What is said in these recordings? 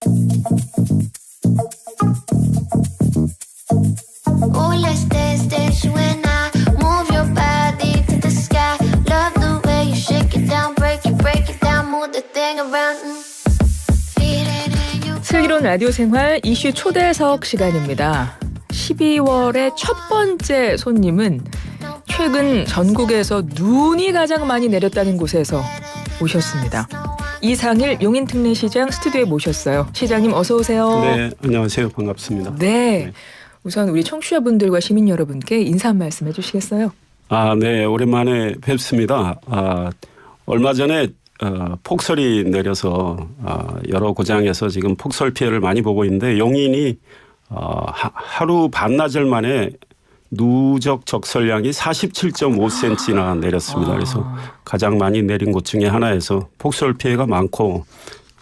Oh, let's dance, dance, you and I. Move your body to the sky. Love the way you shake it down, break it down, move the thing around. Feel it in your 슬기로운 라디오 생활 이슈 초대석 시간입니다. 12월의 첫 번째 손님은 최근 전국에서 눈이 가장 많이 내렸다는 곳에서 오셨습니다. 이상일 용인특례시장 스튜디오에 모셨어요. 시장님 어서 오세요. 네, 안녕하세요. 반갑습니다. 네. 우선 우리 청취자분들과 시민 여러분께 인사 한 말씀 해주시겠어요? 네, 오랜만에 뵙습니다. 얼마 전에 폭설이 내려서 여러 고장에서 지금 폭설 피해를 많이 보고 있는데 용인이 하루 반나절 만에 누적 적설량이 47.5cm나 내렸습니다. 그래서 가장 많이 내린 곳 중에 하나에서 폭설 피해가 많고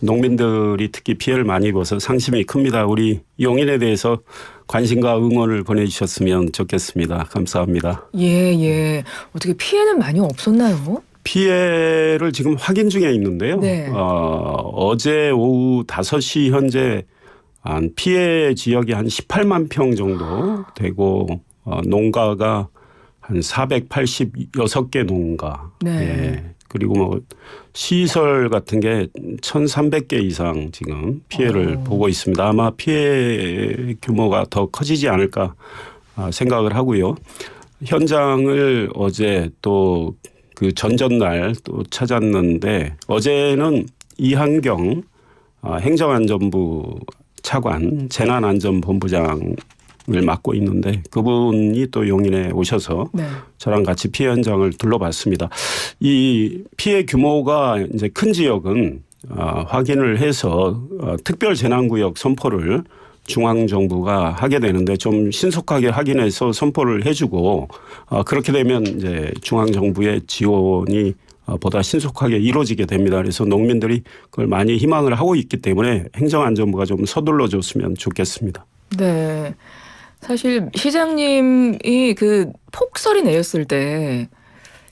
농민들이 특히 피해를 많이 입어서 상심이 큽니다. 우리 용인에 대해서 관심과 응원을 보내주셨으면 좋겠습니다. 감사합니다. 예. 어떻게 피해는 많이 없었나요? 피해를 지금 확인 중에 있는데요. 네. 어제 오후 5시 현재 피해 지역이 한 18만 평 정도 되고 농가가 한 486개 농가. 네. 예. 그리고 뭐 시설 같은 게 1,300개 이상 지금 피해를 보고 있습니다. 아마 피해 규모가 더 커지지 않을까 생각을 하고요. 현장을 어제 또 그 전전날 또 찾았는데 어제는 이한경 행정안전부 차관 재난안전본부장을 맡고 있는데 그분이 또 용인에 오셔서 네. 저랑 같이 피해 현장을 둘러봤습니다. 이 피해 규모가 이제 큰 지역은 확인을 해서 특별 재난구역 선포를 중앙정부가 하게 되는데 좀 신속하게 확인해서 선포를 해주고 그렇게 되면 이제 중앙정부의 지원이 보다 신속하게 이루어지게 됩니다. 그래서 농민들이 그걸 많이 희망을 하고 있기 때문에 행정안전부가 좀 서둘러 줬으면 좋겠습니다. 네. 사실 시장님이 그 폭설이 내렸을 때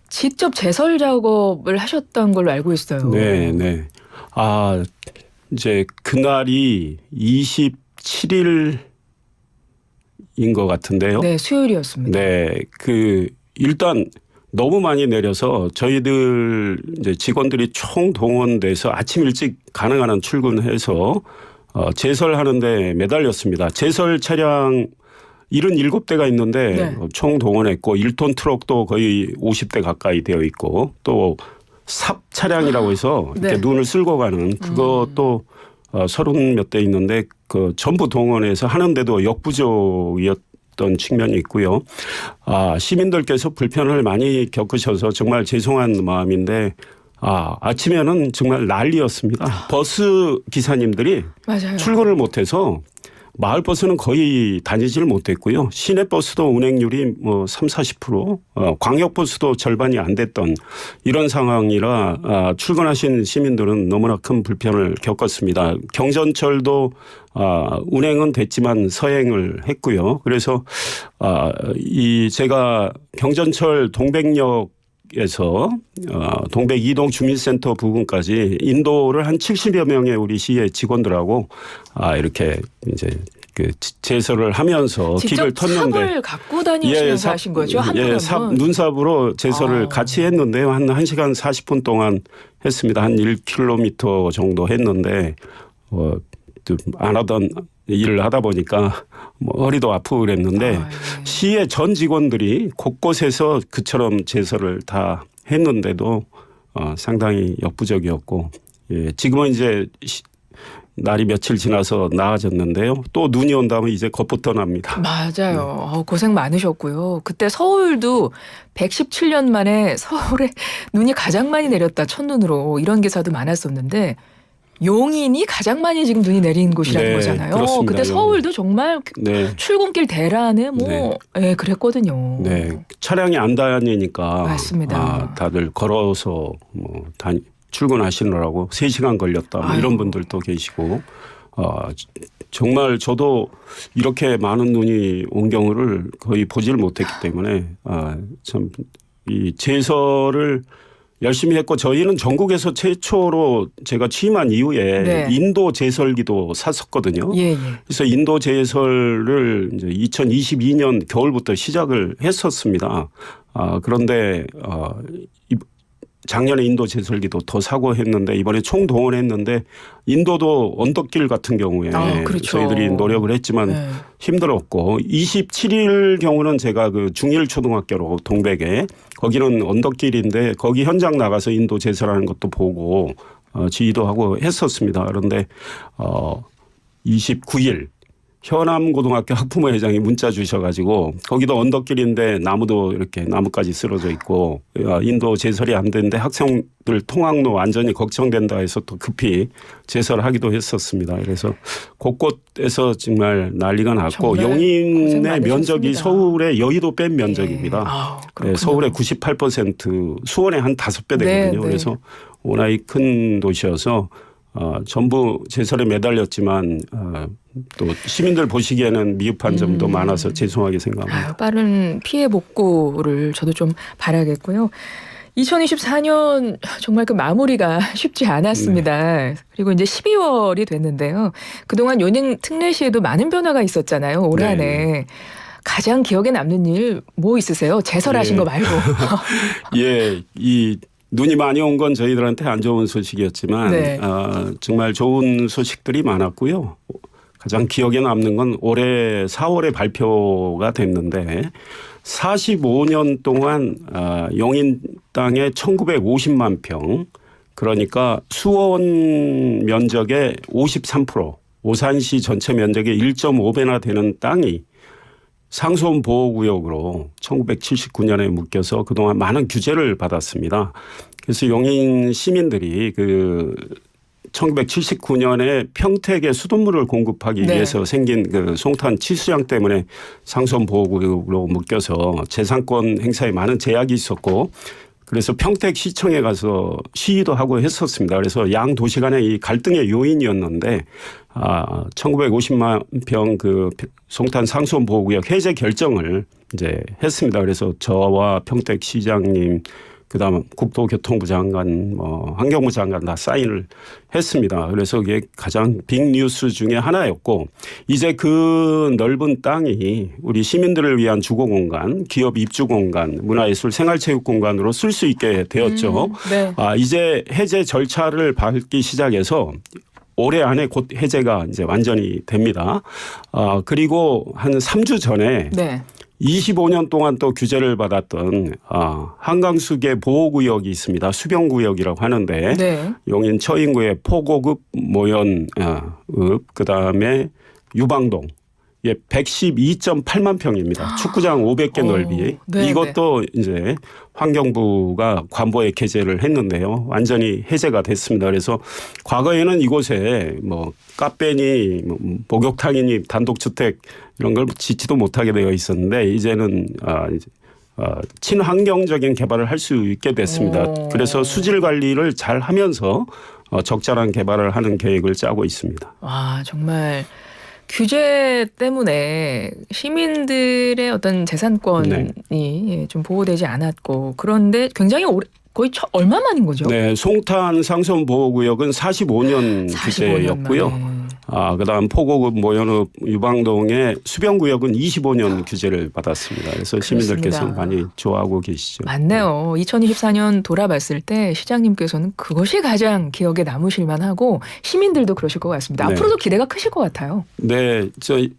직접 제설 작업을 하셨던 걸로 알고 있어요. 네. 이제 그날이 27일인 것 같은데요. 네, 수요일이었습니다. 네. 일단 너무 많이 내려서 저희들 이제 직원들이 총동원돼서 아침 일찍 가능한 한 출근해서 제설하는데 매달렸습니다. 제설 차량 77대가 있는데 네. 총동원했고 1톤 트럭도 거의 50대 가까이 되어 있고 또 삽 차량이라고 해서 이렇게 네. 눈을 쓸고 가는 그것도 30몇 대 있는데 그 전부 동원해서 하는데도 역부족이었던 측면이 있고요. 시민들께서 불편을 많이 겪으셔서 정말 죄송한 마음인데 아침에는 정말 난리였습니다. 버스 기사님들이 맞아요. 출근을 못해서 마을버스는 거의 다니지를 못했고요. 시내버스도 운행률이 뭐 30-40%, 광역버스도 절반이 안 됐던 이런 상황이라 출근하신 시민들은 너무나 큰 불편을 겪었습니다. 경전철도 운행은 됐지만 서행을 했고요. 그래서 제가 경전철 동백역에서 동백 이동 주민센터 부근까지 인도를 한 70여 명의 우리 시의 직원들하고 이렇게 이제 그 제설을 하면서 길을 텄는데 삽을 갖고 다니시면서 하신 거죠? 한편은 눈삽으로 제설을 같이 했는데요. 한 1시간 40분 동안 했습니다. 한 1km 정도 했는데 안 하던 일을 하다 보니까 허리도 아프고 그랬는데 시의 전 직원들이 곳곳에서 그처럼 제설을 다 했는데도 상당히 역부족이었고 지금은 이제 날이 며칠 지나서 나아졌는데요. 또 눈이 온다면 이제 겁부터 납니다. 맞아요. 고생 많으셨고요. 그때 서울도 117년 만에 서울에 눈이 가장 많이 내렸다. 첫눈으로 이런 기사도 많았었는데 용인이 가장 많이 지금 눈이 내린 곳이라는 네, 거잖아요. 그렇습니다. 그때 서울도 정말 출근길 대란에 그랬거든요. 네, 차량이 안 다니니까 맞습니다. 다들 걸어서 출근하시느라고 3시간 걸렸다 이런 분들도 계시고 정말 저도 이렇게 많은 눈이 온 경우를 거의 보지를 못했기 때문에 참 이 제설을 열심히 했고 저희는 전국에서 최초로 제가 취임한 이후에 네. 인도 제설기도 샀었거든요. 예, 예. 그래서 인도 제설을 이제 2022년 겨울부터 시작을 했었습니다. 그런데 작년에 인도 제설기도 더 사고 했는데 이번에 총동원했는데 인도도 언덕길 같은 경우에 그렇죠. 저희들이 노력을 했지만 네. 힘들었고 27일 경우는 제가 그 중일초등학교로 동백에 거기는 언덕길인데 거기 현장 나가서 인도 제설하는 것도 보고 지휘도 하고 했었습니다. 그런데 29일 현암고등학교 학부모 회장이 문자 주셔가지고 거기도 언덕길인데 나무도 이렇게 나무까지 쓰러져 있고 인도 제설이 안 되는데 학생들 통학로 안전이 걱정된다 해서 또 급히 제설하기도 했었습니다. 그래서 곳곳에서 정말 난리가 났고 정말 고생 용인의 많으셨습니다. 면적이 서울의 여의도 뺀 면적입니다. 네, 서울의 98% 수원의 한 5배 되거든요. 네. 그래서 워낙 큰 도시여서 전부 제설에 매달렸지만 또 시민들 보시기에는 미흡한 점도 많아서 죄송하게 생각합니다. 빠른 피해 복구를 저도 좀 바라겠고요. 2024년 정말 그 마무리가 쉽지 않았습니다. 네. 그리고 이제 12월이 됐는데요. 그동안 연인 특례시에도 많은 변화가 있었잖아요. 올 네. 한 해. 가장 기억에 남는 일 뭐 있으세요? 제설하신 거 말고. 예, 이 눈이 많이 온 건 저희들한테 안 좋은 소식이었지만 네. 정말 좋은 소식들이 많았고요. 가장 기억에 남는 건 올해 4월에 발표가 됐는데 45년 동안 용인 땅에 1950만 평 그러니까 수원 면적의 53% 오산시 전체 면적의 1.5배나 되는 땅이 상수원 보호구역으로 1979년에 묶여서 그동안 많은 규제를 받았습니다. 그래서 용인 시민들이 그 1979년에 평택에 수돗물을 공급하기 네. 위해서 생긴 그 송탄 치수장 때문에 상수원 보호구역으로 묶여서 재산권 행사에 많은 제약이 있었고 그래서 평택시청에 가서 시위도 하고 했었습니다. 그래서 양 도시 간의 이 갈등의 요인이었는데 1950만 평 그 송탄 상수원 보호구역 해제 결정을 이제 했습니다. 그래서 저와 평택시장님 그다음 국토교통부 장관, 환경부 장관 다 사인을 했습니다. 그래서 이게 가장 빅 뉴스 중에 하나였고 이제 그 넓은 땅이 우리 시민들을 위한 주거 공간, 기업 입주 공간, 문화예술 생활체육 공간으로 쓸 수 있게 되었죠. 네. 이제 해제 절차를 밟기 시작해서 올해 안에 곧 해제가 이제 완전히 됩니다. 그리고 한 3주 전에 네. 25년 동안 또 규제를 받았던 한강수계 보호구역이 있습니다. 수변구역이라고 하는데 네. 용인 처인구의 포고급 모연읍 그다음에 유방동 112.8만 평입니다. 축구장 500개 넓이. 네, 이것도 이제 환경부가 관보에 게재를 했는데요. 완전히 해제가 됐습니다. 그래서 과거에는 이곳에 뭐 카페니 목욕탕이니 단독주택 이런 걸 짓지도 못하게 되어 있었는데 이제는 친환경적인 개발을 할 수 있게 됐습니다. 그래서 수질 관리를 잘 하면서 적절한 개발을 하는 계획을 짜고 있습니다. 와, 정말 규제 때문에 시민들의 어떤 재산권이 예, 좀 보호되지 않았고 그런데 굉장히 거의 얼마 만인 거죠? 네, 송탄 상수원 보호구역은 45년 규제였고요. 만에. 그다음 포고급 모연읍 유방동의 수변구역은 25년 규제를 받았습니다. 그래서 시민들께서 그렇습니다. 많이 좋아하고 계시죠. 맞네요. 2024년 돌아봤을 때 시장님께서는 그것이 가장 기억에 남으실 만하고 시민들도 그러실 것 같습니다. 네. 앞으로도 기대가 크실 것 같아요. 네,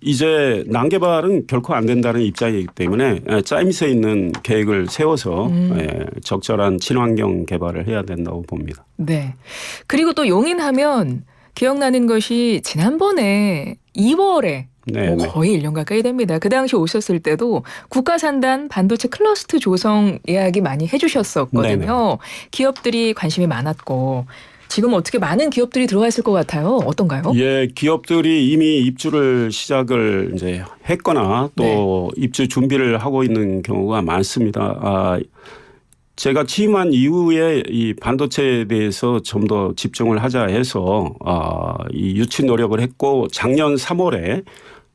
이제 난개발은 결코 안 된다는 입장이기 때문에 짜임새 있는 계획을 세워서 적절한 친환경 개발을 해야 된다고 봅니다. 네. 그리고 또 용인하면 기억나는 것이 지난번에 2월에 네, 네. 거의 1년 가까이 됩니다. 그 당시 오셨을 때도 국가산단 반도체 클러스터 조성 이야기 많이 해주셨었거든요. 네네. 기업들이 관심이 많았고 지금 어떻게 많은 기업들이 들어와 있을 것 같아요. 어떤가요? 예, 기업들이 이미 입주를 시작을 이제 했거나 또 입주 준비를 하고 있는 경우가 많습니다. 제가 취임한 이후에 이 반도체에 대해서 좀 더 집중을 하자 해서 이 유치 노력을 했고 작년 3월에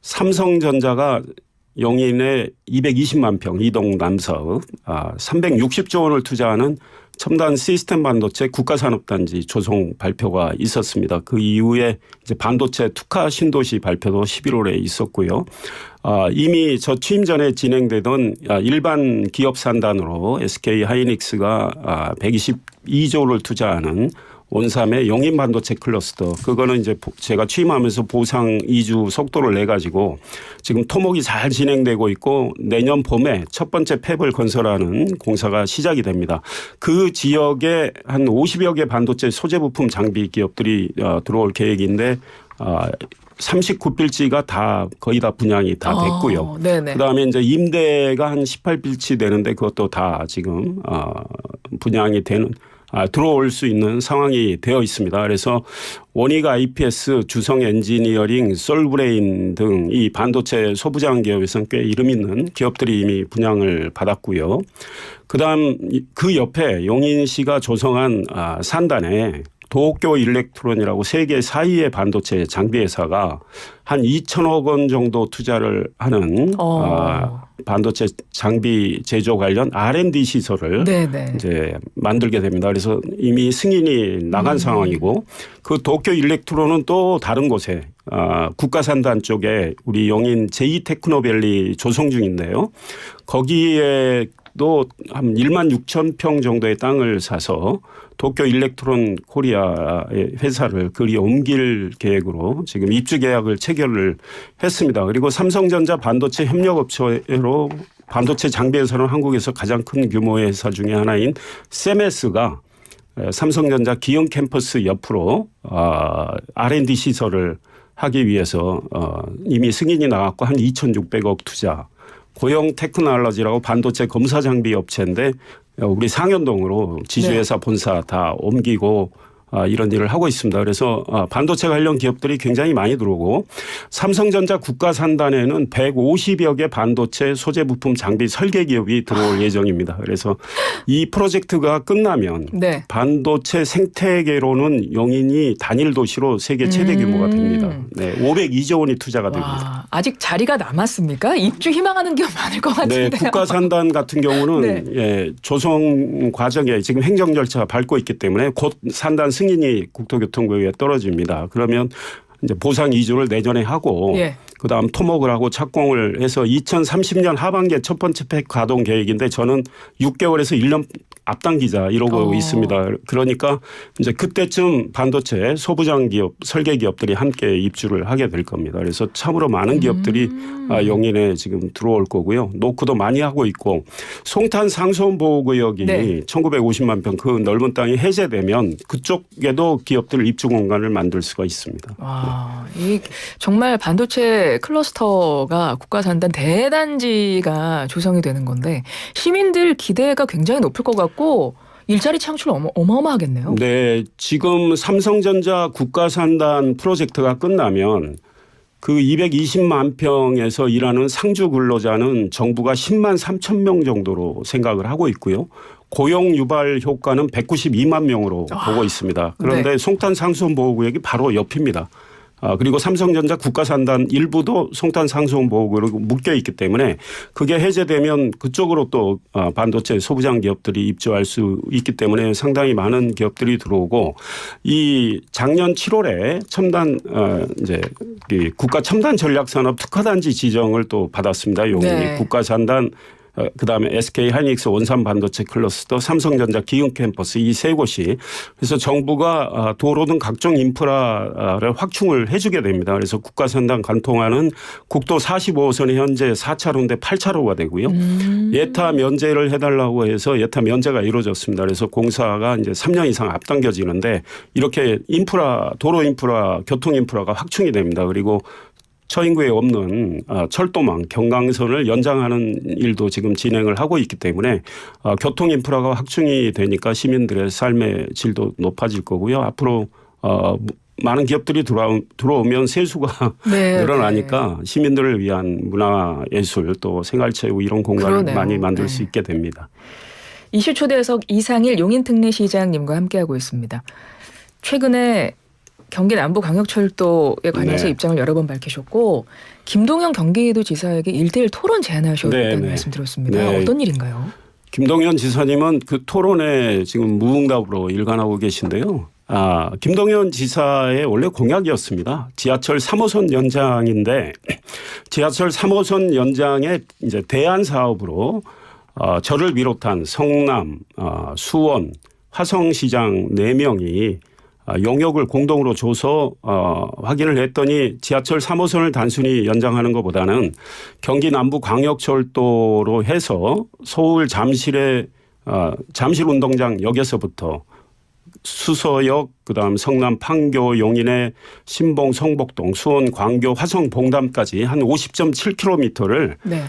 삼성전자가 용인에 220만 평 이동 남사업 360조 원을 투자하는 첨단 시스템 반도체 국가산업단지 조성 발표가 있었습니다. 그 이후에 이제 반도체 특화 신도시 발표도 11월에 있었고요. 이미 저 취임 전에 진행되던 일반 기업 산단으로 SK 하이닉스가 122조를 투자하는 원삼의 용인 반도체 클러스터, 그거는 이제 제가 취임하면서 보상 이주 속도를 내 가지고 지금 토목이 잘 진행되고 있고 내년 봄에 첫 번째 팹을 건설하는 공사가 시작이 됩니다. 그 지역에 한 50여 개 반도체 소재 부품 장비 기업들이 들어올 계획인데 39필지가 다 거의 다 분양이 다 됐고요. 그다음에 이제 임대가 한 18필지 되는데 그것도 다 지금 분양이 되는 들어올 수 있는 상황이 되어 있습니다. 그래서 원익 IPS, 주성 엔지니어링, 솔브레인 등 이 반도체 소부장 기업에서는 꽤 이름 있는 기업들이 이미 분양을 받았고요. 그다음 그 옆에 용인시가 조성한 산단에 도쿄 일렉트론이라고 세계 4위의 반도체 장비 회사가 한 2천억 원 정도 투자를 하는 반도체 장비 제조 관련 R&D 시설을 이제 만들게 됩니다. 그래서 이미 승인이 나간 상황이고 그 도쿄 일렉트론은 또 다른 곳에 국가산단 쪽에 우리 용인 제2테크노밸리 조성 중인데요. 거기에 또 한 1만 6천 평 정도의 땅을 사서 도쿄 일렉트론 코리아의 회사를 그리 옮길 계획으로 지금 입주 계약을 체결을 했습니다. 그리고 삼성전자 반도체 협력업체로 반도체 장비 회사는 한국에서 가장 큰 규모의 회사 중에 하나인 세메스가 삼성전자 기흥 캠퍼스 옆으로 R&D 시설을 하기 위해서 이미 승인이 나왔고 한 2,600억 투자. 고용 테크놀로지라고 반도체 검사 장비 업체인데 우리 상현동으로 지주회사 본사 다 옮기고 이런 일을 하고 있습니다. 그래서 반도체 관련 기업들이 굉장히 많이 들어오고 삼성전자 국가산단에는 150여 개 반도체 소재 부품 장비 설계 기업이 들어올 예정입니다. 그래서 이 프로젝트가 끝나면 반도체 생태계로는 용인이 단일 도시로 세계 최대 규모가 됩니다. 502조 원이 투자가 됩니다. 아직 자리가 남았습니까? 입주 희망하는 기업 많을 것 같은데요. 국가산단 같은 경우는 조성 과정에 지금 행정 절차 밟고 있기 때문에 곧 산단 승인이 국토교통부에 떨어집니다. 그러면 이제 보상 이주를 내년에 하고 그다음 토목을 하고 착공을 해서 2030년 하반기에 첫 번째 팩 가동 계획인데 저는 6개월에서 1년 앞당기자 이러고 있습니다. 그러니까 이제 그때쯤 반도체 소부장 기업, 설계 기업들이 함께 입주를 하게 될 겁니다. 그래서 참으로 많은 기업들이 용인에 지금 들어올 거고요. 노크도 많이 하고 있고 송탄 상수원보호구역이 1950만 평 그 넓은 땅이 해제되면 그쪽에도 기업들 입주 공간을 만들 수가 있습니다. 이 정말 반도체 클러스터가 국가산단 대단지가 조성이 되는 건데 시민들 기대가 굉장히 높을 것 같고 일자리 창출 어마어마하겠네요. 네. 지금 삼성전자 국가산단 프로젝트가 끝나면 그 220만 평에서 일하는 상주 근로자는 정부가 10만 3천 명 정도로 생각을 하고 있고요. 고용 유발 효과는 192만 명으로 보고 있습니다. 그런데 송탄 상수원보호구역이 바로 옆입니다. 그리고 삼성전자 국가산단 일부도 송탄 상수원보호구역으로 묶여 있기 때문에 그게 해제되면 그쪽으로 또 반도체 소부장 기업들이 입주할 수 있기 때문에 상당히 많은 기업들이 들어오고 이 작년 7월에 첨단 이제 국가 첨단 전략산업 특화단지 지정을 또 받았습니다. 용인이 국가산단 그다음에 SK 하이닉스 원산 반도체 클러스터, 삼성전자 기흥 캠퍼스 이 세 곳이 그래서 정부가 도로 등 각종 인프라를 확충을 해주게 됩니다. 그래서 국가산단 관통하는 국도 45호선이 현재 4차로인데 8차로가 되고요. 예타 면제를 해달라고 해서 예타 면제가 이루어졌습니다. 그래서 공사가 이제 3년 이상 앞당겨지는데 이렇게 인프라, 도로 인프라, 교통 인프라가 확충이 됩니다. 그리고 처인구에 없는 철도망 경강선을 연장하는 일도 지금 진행을 하고 있기 때문에 교통 인프라가 확충이 되니까 시민들의 삶의 질도 높아질 거고요. 앞으로 많은 기업들이 들어오면 세수가 늘어나니까 시민들을 위한 문화예술 또 생활체육 이런 공간을 많이 만들 수 있게 됩니다. 이슈 초대석 이상일 용인특례시장님과 함께하고 있습니다. 최근에 경기 남부광역철도에 관해서 입장을 여러 번 밝히셨고 김동연 경기도지사에게 1:1 토론 제안하셨다는 말씀 들었습니다. 어떤 일인가요? 김동연 지사님은 그 토론에 지금 무응답으로 일관하고 계신데요. 김동연 지사의 원래 공약이었습니다. 지하철 3호선 연장인데 지하철 3호선 연장의 이제 대안 사업으로 저를 비롯한 성남, 수원, 화성시장 4명이 용역을 공동으로 줘서 확인을 했더니 지하철 3호선을 단순히 연장하는 것보다는 경기 남부 광역철도로 해서 서울 잠실의 잠실운동장 역에서부터 수서역, 그다음 성남 판교, 용인의 신봉, 성복동, 수원, 광교, 화성, 봉담까지 한 50.7km를 네.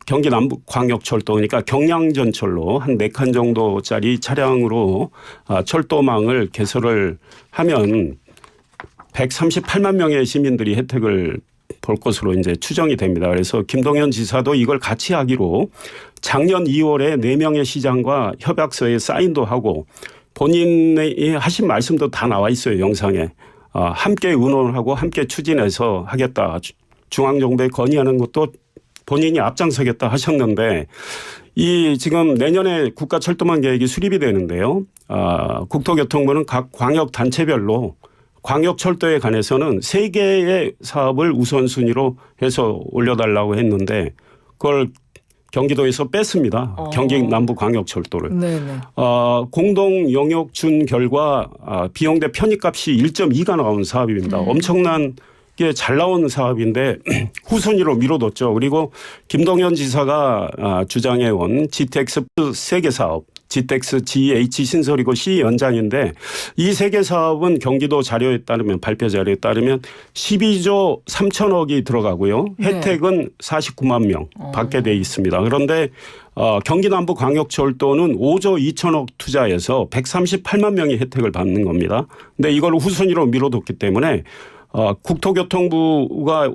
경기 남북 광역철도 그러니까 경량전철로 한 4칸 정도짜리 차량으로 철도망을 개설을 하면 138만 명의 시민들이 혜택을 볼 것으로 이제 추정이 됩니다. 그래서 김동연 지사도 이걸 같이 하기로 작년 2월에 4명의 시장과 협약서에 사인도 하고 본인이 하신 말씀도 다 나와 있어요. 영상에. 함께 의논하고 함께 추진해서 하겠다. 중앙정부에 건의하는 것도 본인이 앞장서겠다 하셨는데 이 지금 내년에 국가철도망 계획이 수립이 되는데요. 국토교통부는 각 광역단체별로 광역철도에 관해서는 3개의 사업을 우선순위로 해서 올려달라고 했는데 그걸 경기도에서 뺐습니다. 경기 남부 광역철도를. 네네. 공동 용역 준 결과 비용 대 편입값이 1.2가 나온 사업입니다. 엄청난 게 잘 나온 사업인데 후순위로 미뤄뒀죠. 그리고 김동연 지사가 주장해온 GTX 3개 사업, GTX GH 신설이고 C 연장인데 이 3개 사업은 경기도 자료에 따르면 발표 자료에 따르면 12조 3천억이 들어가고요. 혜택은 49만 명 받게 돼 있습니다. 그런데 경기 남부 광역철도는 5조 2천억 투자해서 138만 명이 혜택을 받는 겁니다. 근데 이걸 후순위로 미뤄뒀기 때문에 국토교통부가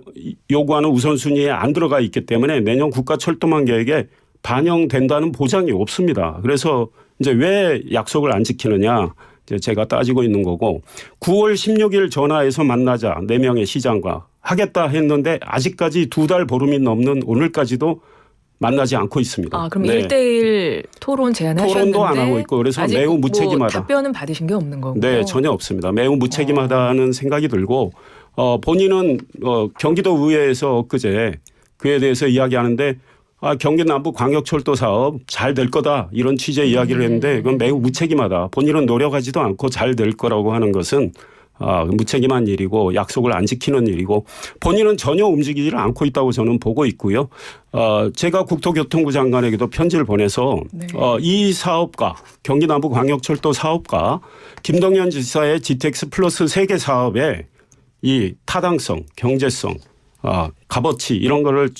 요구하는 우선순위에 안 들어가 있기 때문에 내년 국가철도망 계획에 반영된다는 보장이 없습니다. 그래서 이제 왜 약속을 안 지키느냐 이제 제가 따지고 있는 거고 9월 16일 전화해서 만나자 4명의 시장과 하겠다 했는데 아직까지 2달 보름이 넘는 오늘까지도 만나지 않고 있습니다. 그럼 1대1 토론 제안하셨는데 토론도 안 하고 있고 그래서 매우 무책임하다. 답변은 받으신 게 없는 거고. 네, 전혀 없습니다. 매우 무책임하다는 생각이 들고 본인은 경기도 의회에서 엊그제 그에 대해서 이야기하는데 경기 남부 광역철도 사업 잘 될 거다 이런 취지의 이야기를 했는데 그건 매우 무책임하다. 본인은 노력하지도 않고 잘 될 거라고 하는 것은 무책임한 일이고 약속을 안 지키는 일이고 본인은 전혀 움직이지를 않고 있다고 저는 보고 있고요. 제가 국토교통부 장관에게도 편지를 보내서 이 사업과 경기 남부 광역철도 사업과 김동연 지사의 GTX 플러스 3개 사업의 이 타당성, 경제성, 값어치 이런 거를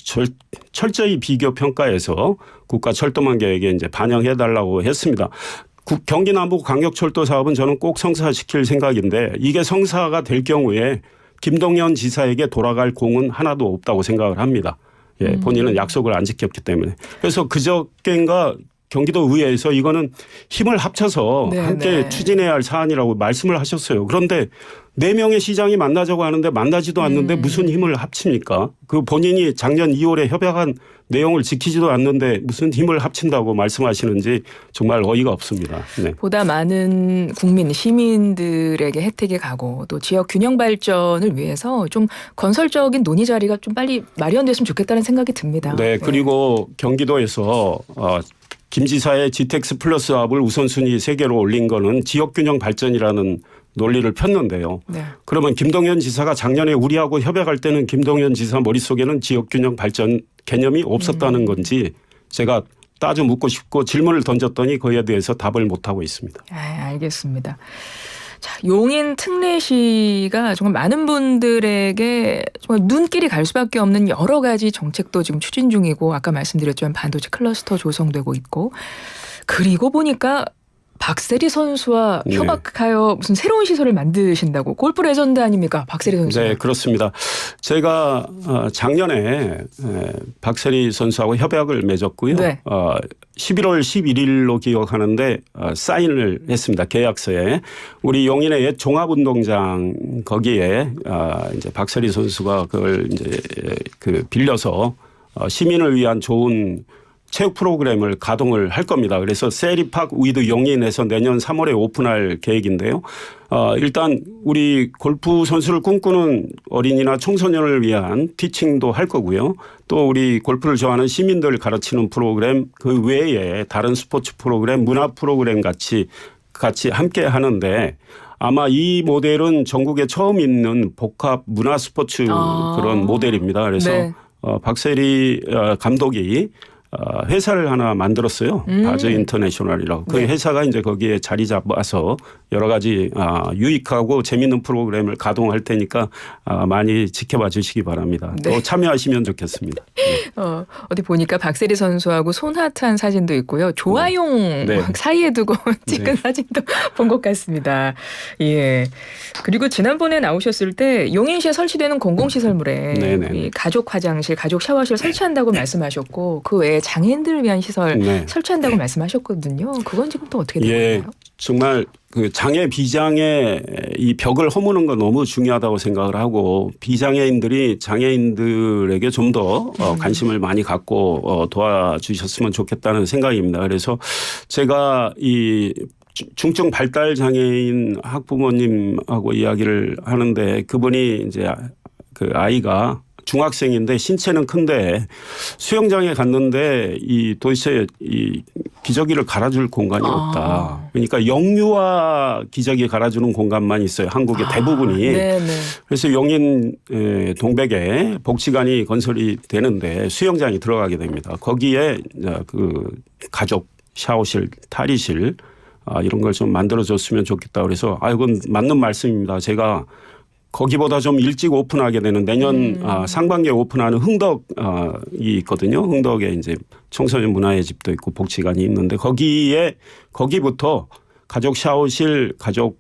철저히 비교 평가해서 국가철도망 계획에 이제 반영해 달라고 했습니다. 경기 남부 광역철도 사업은 저는 꼭 성사시킬 생각인데 이게 성사가 될 경우에 김동연 지사에게 돌아갈 공은 하나도 없다고 생각을 합니다. 예, 본인은 약속을 안 지켰기 때문에. 그래서 그저께인가 경기도 의회에서 이거는 힘을 합쳐서 함께 추진해야 할 사안이라고 말씀을 하셨어요. 그런데 4명의 시장이 만나자고 하는데 만나지도 않는데 무슨 힘을 합칩니까? 그 본인이 작년 2월에 협약한 내용을 지키지도 않는데 무슨 힘을 합친다고 말씀하시는지 정말 어이가 없습니다. 네. 보다 많은 국민, 시민들에게 혜택이 가고 또 지역 균형 발전을 위해서 좀 건설적인 논의 자리가 좀 빨리 마련됐으면 좋겠다는 생각이 듭니다. 네. 그리고 경기도에서 김 지사의 GTX 플러스 사업을 우선순위 3개로 올린 거는 지역균형 발전이라는 논리를 폈는데요. 네. 그러면 김동연 지사가 작년에 우리하고 협약할 때는 김동연 지사 머릿속에는 지역균형 발전 개념이 없었다는 건지 제가 따져 묻고 싶고 질문을 던졌더니 그에 대해서 답을 못하고 있습니다. 알겠습니다. 자, 용인 특례시가 정말 많은 분들에게 정말 눈길이 갈 수밖에 없는 여러 가지 정책도 지금 추진 중이고 아까 말씀드렸지만 반도체 클러스터 조성되고 있고 그리고 보니까 박세리 선수와 협약하여 무슨 새로운 시설을 만드신다고 골프 레전드 아닙니까? 박세리 선수. 네, 그렇습니다. 제가 작년에 박세리 선수하고 협약을 맺었고요. 네. 11월 11일로 기억하는데 사인을 했습니다. 계약서에. 우리 용인의 옛 종합운동장 거기에 이제 박세리 선수가 그걸 이제 빌려서 시민을 위한 좋은 체육 프로그램을 가동을 할 겁니다. 그래서 세리팍 위드 용인에서 내년 3월에 오픈할 계획인데요. 일단 우리 골프 선수를 꿈꾸는 어린이나 청소년을 위한 티칭도 할 거고요. 또 우리 골프를 좋아하는 시민들 가르치는 프로그램 그 외에 다른 스포츠 프로그램, 문화 프로그램 같이 함께 하는데 아마 이 모델은 전국에 처음 있는 복합 문화 스포츠 그런 모델입니다. 그래서 네. 박세리 감독이 회사를 하나 만들었어요. 바저 인터내셔널이라고. 그 네. 회사가 이제 거기에 자리 잡아서 여러 가지 유익하고 재미있는 프로그램을 가동할 테니까 많이 지켜봐 주시기 바랍니다. 네. 또 참여하시면 좋겠습니다. 어디 보니까 박세리 선수하고 손하트한 사진도 있고요. 조아용 네. 사이에 두고 찍은 사진도 본 것 같습니다. 예. 그리고 지난번에 나오셨을 때 용인시에 설치되는 공공시설물에 네네. 이 가족 화장실, 가족 샤워실 설치한다고 말씀하셨고 그 외에 장애인들을 위한 시설 네. 설치한다고 말씀하셨거든요. 그건 지금 또 어떻게 되는 예, 건가요? 정말 그 장애 비장애 이 벽을 허무는 건 너무 중요하다고 생각을 하고 비장애인들이 장애인들에게 좀 더 관심을 많이 갖고 도와주셨으면 좋겠다는 생각입니다. 그래서 제가 이 중증 발달 장애인 학부모님하고 이야기를 하는데 그분이 이제 그 아이가 중학생인데 신체는 큰데 수영장에 갔는데 이 도대체 이 기저귀를 갈아줄 공간이 없다. 그러니까 영유아 기저귀 갈아주는 공간만 있어요. 한국의 대부분이. 네네. 그래서 용인 동백에 복지관이 건설이 되는데 수영장이 들어가게 됩니다. 거기에 그 가족 샤워실, 탈의실 이런 걸 좀 만들어줬으면 좋겠다. 그래서 이건 맞는 말씀입니다. 제가 거기보다 좀 일찍 오픈하게 되는 내년 상반기에 오픈하는 흥덕이 있거든요. 흥덕에 이제 청소년 문화의 집도 있고 복지관이 있는데 거기부터 가족 샤워실, 가족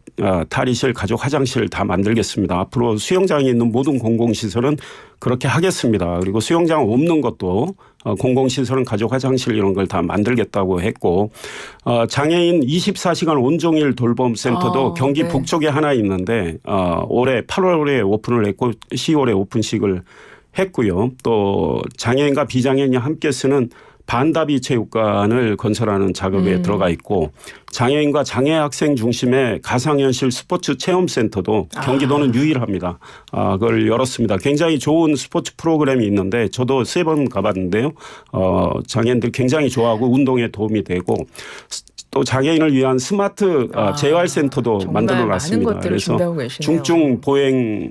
탈의실, 가족 화장실 다 만들겠습니다. 앞으로 수영장에 있는 모든 공공시설은 그렇게 하겠습니다. 그리고 수영장 없는 것도 공공시설은 가족 화장실 이런 걸 다 만들겠다고 했고 장애인 24시간 온종일 돌봄 센터도 경기 네. 북쪽에 하나 있는데 올해 8월에 오픈을 했고 10월에 오픈식을 했고요. 또 장애인과 비장애인이 함께 쓰는 반다비 체육관을 건설하는 작업에 들어가 있고 장애인과 장애 학생 중심의 가상현실 스포츠 체험센터도 경기도는 유일합니다. 그걸 열었습니다. 굉장히 좋은 스포츠 프로그램이 있는데 저도 3번 가봤는데요. 장애인들 굉장히 좋아하고 운동에 도움이 되고 또 장애인을 위한 스마트 재활센터도 만들어놨습니다. 많은 것들을 준비하고 계시네요. 중증 보행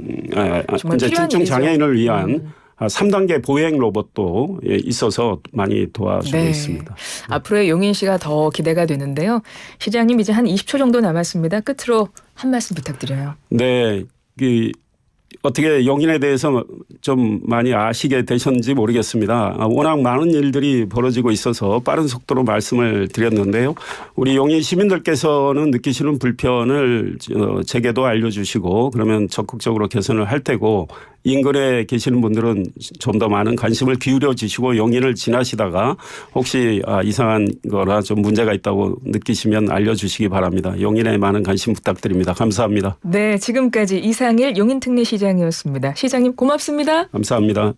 이제 중증 장애인을 위한 3단계 보행 로봇도 있어서 많이 도와주고 네. 있습니다. 앞으로의 용인시가 더 기대가 되는데요. 시장님 이제 한 20초 정도 남았습니다. 끝으로 한 말씀 부탁드려요. 네. 어떻게 용인에 대해서 좀 많이 아시게 되셨는지 모르겠습니다. 워낙 많은 일들이 벌어지고 있어서 빠른 속도로 말씀을 드렸는데요. 우리 용인 시민들께서는 느끼시는 불편을 제게도 알려주시고 그러면 적극적으로 개선을 할 테고 인근에 계시는 분들은 좀 더 많은 관심을 기울여 주시고 용인을 지나시다가 혹시 이상한 거나 좀 문제가 있다고 느끼시면 알려주시기 바랍니다. 용인에 많은 관심 부탁드립니다. 감사합니다. 네, 지금까지 이상일 용인특례시장이었습니다. 시장님 고맙습니다. 감사합니다.